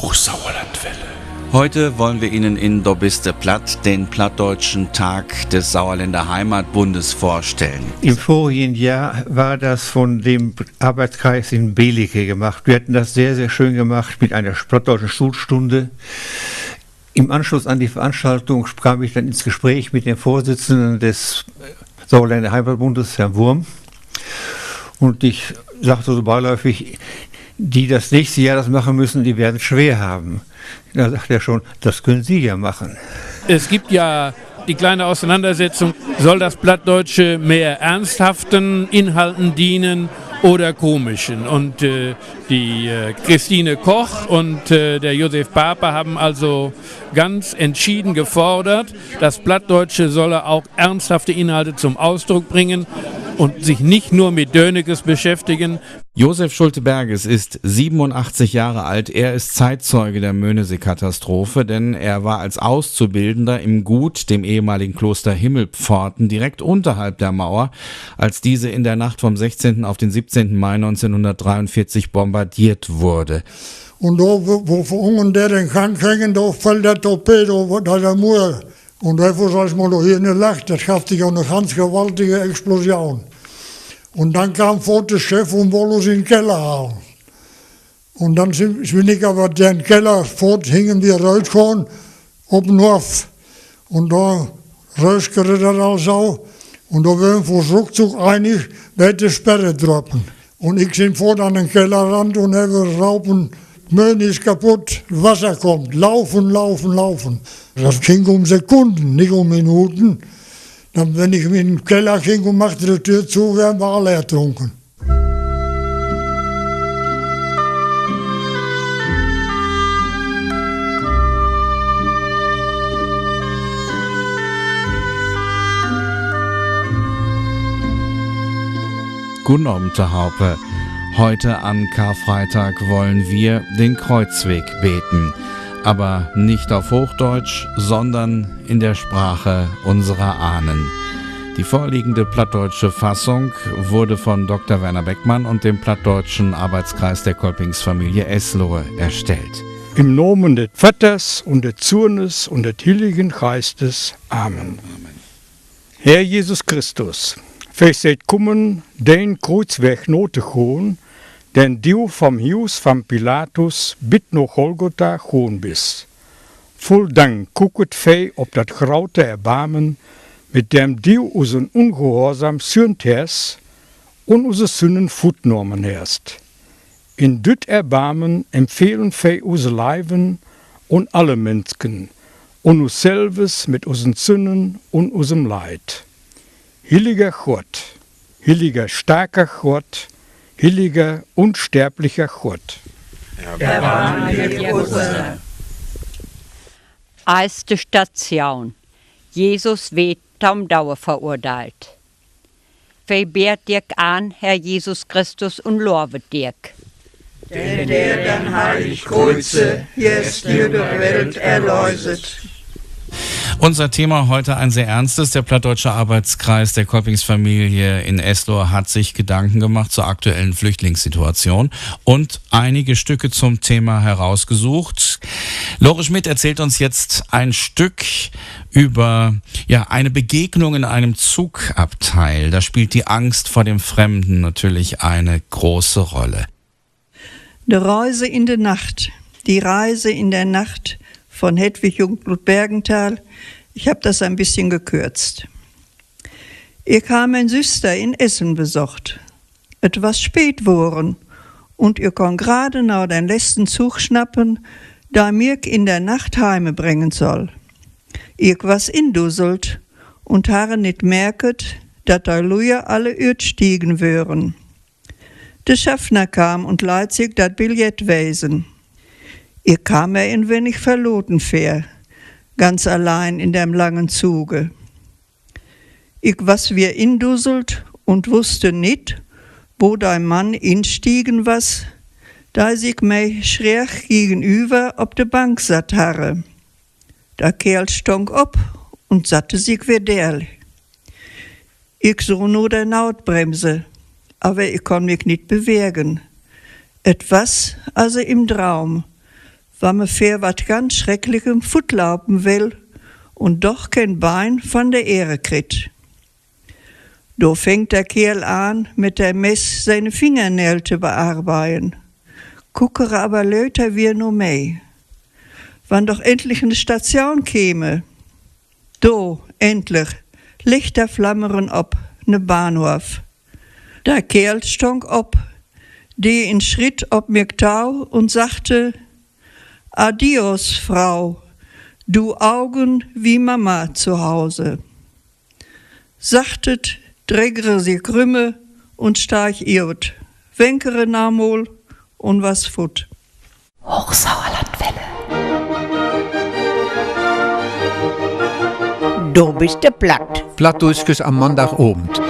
Hochsauerlandwelle. Heute wollen wir Ihnen in Dobiste Platt den Plattdeutschen Tag des Sauerländer Heimatbundes vorstellen. Im vorigen Jahr war das von dem Arbeitskreis in Belicke gemacht. Wir hatten das sehr, sehr schön gemacht mit einer plattdeutschen Schulstunde. Im Anschluss an die Veranstaltung kam ich dann ins Gespräch mit dem Vorsitzenden des Sauerländer Heimatbundes, Herrn Wurm. Und ich sagte so beiläufig, die das nächste Jahr das machen müssen, die werden es schwer haben. Da sagt er schon, das können Sie ja machen. Es gibt ja die kleine Auseinandersetzung, soll das Plattdeutsche mehr ernsthaften Inhalten dienen oder komischen? Und die Christine Koch und der Josef Pape haben also ganz entschieden gefordert, das Plattdeutsche solle auch ernsthafte Inhalte zum Ausdruck bringen und sich nicht nur mit Dönekes beschäftigen. Josef Schulte-Berges ist 87 Jahre alt. Er ist Zeitzeuge der Möhnesee-Katastrophe, denn er war als Auszubildender im Gut, dem ehemaligen Kloster Himmelpforten, direkt unterhalb der Mauer, als diese in der Nacht vom 16. auf den 17. Mai 1943 bombardiert wurde. Und da, wo verhungern der den kann kriegen, da fällt der Torpedo, da der Mauer. Und einfach als man da hier in der Nacht, das gab sich auch eine ganz gewaltige Explosion. Und dann kam fort der Chef und wollte uns in den Keller hauen. Und dann bin ich aber den Keller fort, hingen wir rausgekommen, auf den Hof. Und da rauskerte das also. Und da waren wir ruckzuck einig, bei der Sperre droppen. Und ich bin fort an den Kellerrand und habe raupen, Möhne ist kaputt, Wasser kommt, laufen, laufen, laufen. Das ging um Sekunden, nicht um Minuten. Dann, wenn ich in den Keller ging und machte die Tür zu, wären wir alle ertrunken. Guten Abend, Herr Haupe. Heute an Karfreitag wollen wir den Kreuzweg beten. Aber nicht auf Hochdeutsch, sondern in der Sprache unserer Ahnen. Die vorliegende plattdeutsche Fassung wurde von Dr. Werner Beckmann und dem Plattdeutschen Arbeitskreis der Kolpingsfamilie Eslohe erstellt. Im Namen des Vaters und des Sohnes und des Heiligen Geistes. Amen. Herr Jesus Christus, vielleicht seid kommen, den Kreuzweg note gaan, den du vom Haus von Pilatus bis nach Golgotha gaan bist. Voll Dank gucket fei op dat grote Erbarmen, mit dem du unseren Ungehorsam sühnt hast und unsere Sünden futnormen hast. In dit Erbarmen empfehlen fei unsere Leiben und alle Menschen und uns selbst mit unseren Sünden und unserem Leid. Heiliger Gott, heiliger starker Gott, heiliger, unsterblicher Gott. Erste Station. Jesus wird zum Dauer verurteilt. Verbehrt dir an, Herr Jesus Christus, und lovet dir. Denn der dann heilig kreuze, jetzt die Welt erleuchtet. Unser Thema heute ein sehr ernstes. Der Plattdeutsche Arbeitskreis der Kolpingsfamilie in Eslohe hat sich Gedanken gemacht zur aktuellen Flüchtlingssituation und einige Stücke zum Thema herausgesucht. Lore Schmidt erzählt uns jetzt ein Stück über eine Begegnung in einem Zugabteil. Da spielt die Angst vor dem Fremden natürlich eine große Rolle. Die Reise in der Nacht. Die Reise in der Nacht von Hedwig Jungblut-Bergenthal. Ich habe das ein bisschen gekürzt. Ich habe mein Süster in Essen besucht. Es war spät worden und ihr kon gerade noch den letzten Zug schnappen, da mir in der Nacht heime bringen soll. Ich was indusselt und habe nicht merket, dat da Luja alle Ürt stiegen wären. Der Schaffner kam und leiht sich dat Billett weisen. Ich kam mir ein wenig verloren vor, ganz allein in dem langen Zuge. Ich was wir indusselt und wusste nicht, wo dein Mann instiegen was, da sich mir schräg gegenüber ob de Bank satt harre. Der Kerl stonk op und satte sich wieder. Ich so nur der Nautbremse, aber ich kon mich nicht bewegen. Etwas also im Traum. wann me für wat ganz Schrecklichem Futlaupen will und doch kein Bein von der Ehre kriegt. Do fängt der Kerl an, mit der Mess seine Fingernägel zu bearbeiten. Guckere aber löter wir nur mehr. Wann doch endlich eine Station käme. Do, endlich, Lichter flammern ob, ne Bahnhof. Der Kerl stonk ob, die in Schritt ob mir tau und sagte, Adios, Frau, du Augen wie Mama zu Hause. Sachtet, drägere sie Krümme und starch irrt, wenkere namol und was fut. Hochsauerlandwelle. Du bist der Platt. Plattdeutsches am Montagabend.